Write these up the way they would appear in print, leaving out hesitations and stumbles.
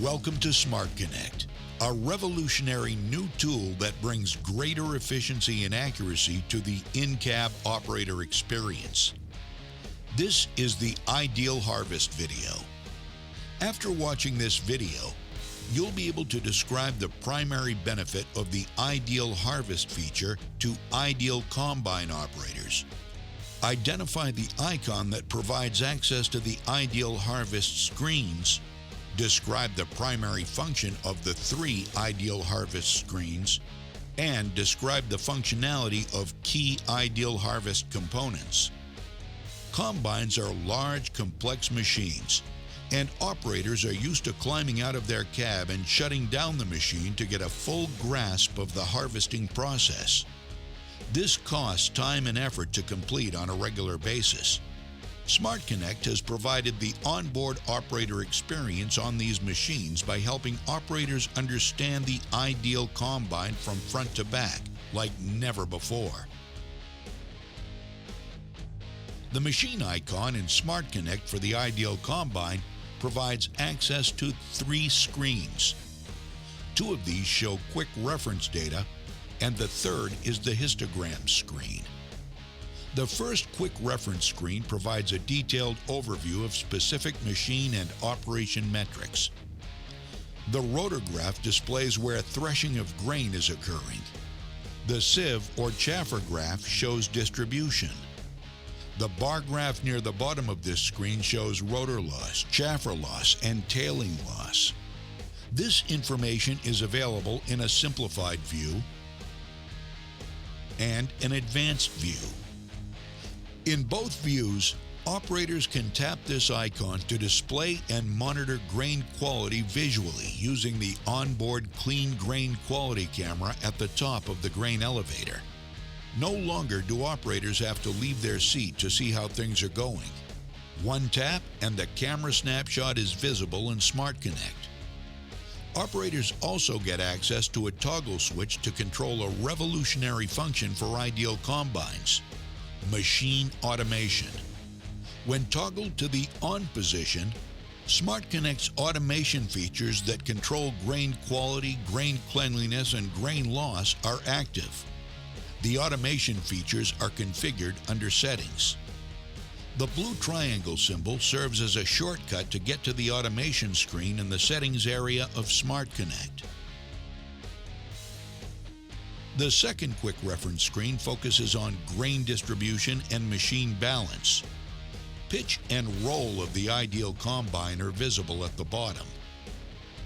Welcome to Smart Connect, a revolutionary new tool that brings greater efficiency and accuracy to the in-cab operator experience. This is the IDEALHarvest video. After watching this video, you'll be able to describe the primary benefit of the IDEALHarvest feature to ideal combine operators. Identify the icon that provides access to the IDEALHarvest screens. Describe the primary function of the 3 IDEALHarvest screens, and describe the functionality of key IDEALHarvest components. Combines are large, complex machines, and operators are used to climbing out of their cab and shutting down the machine to get a full grasp of the harvesting process. This costs time and effort to complete on a regular basis. Smart Connect has provided the onboard operator experience on these machines by helping operators understand the ideal combine from front to back like never before. The machine icon in Smart Connect for the ideal combine provides access to 3 screens. 2 of these show quick reference data, and the third is the histogram screen. The first quick reference screen provides a detailed overview of specific machine and operation metrics. The rotor-graph displays where threshing of grain is occurring. The sieve or chaffer graph shows distribution. The bar graph near the bottom of this screen shows rotor loss, chaffer loss, and tailing loss. This information is available in a simplified view and an advanced view. In both views, operators can tap this icon to display and monitor grain quality visually using the onboard clean grain quality camera at the top of the grain elevator. No longer do operators have to leave their seat to see how things are going. One tap and the camera snapshot is visible in Smart Connect. Operators also get access to a toggle switch to control a revolutionary function for ideal combines: machine automation. When toggled to the on position, Smart Connect's automation features that control grain quality, grain cleanliness, and grain loss are active. The automation features are configured under Settings. The blue triangle symbol serves as a shortcut to get to the automation screen in the Settings area of Smart Connect. The second quick reference screen focuses on grain distribution and machine balance. Pitch and roll of the ideal combine are visible at the bottom.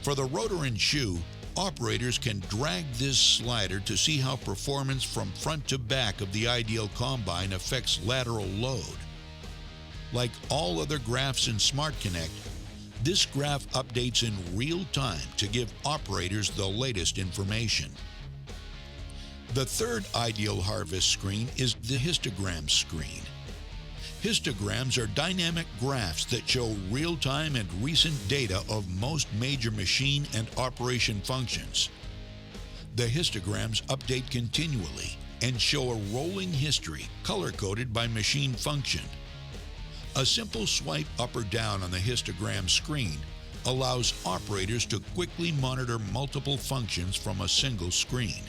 For the rotor and shoe, operators can drag this slider to see how performance from front to back of the ideal combine affects lateral load. Like all other graphs in Smart Connect, this graph updates in real time to give operators the latest information. The third IDEALHarvest screen is the histogram screen. Histograms are dynamic graphs that show real-time and recent data of most major machine and operation functions. The histograms update continually and show a rolling history color-coded by machine function. A simple swipe up or down on the histogram screen allows operators to quickly monitor multiple functions from a single screen.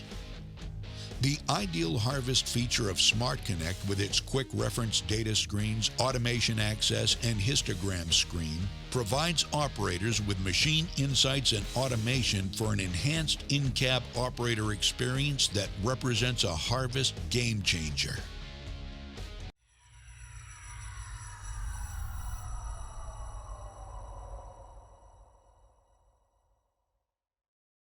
The IDEALHarvest feature of Smart Connect with its quick reference data screens, automation access, and histogram screen provides operators with machine insights and automation for an enhanced in-cab operator experience that represents a harvest game changer.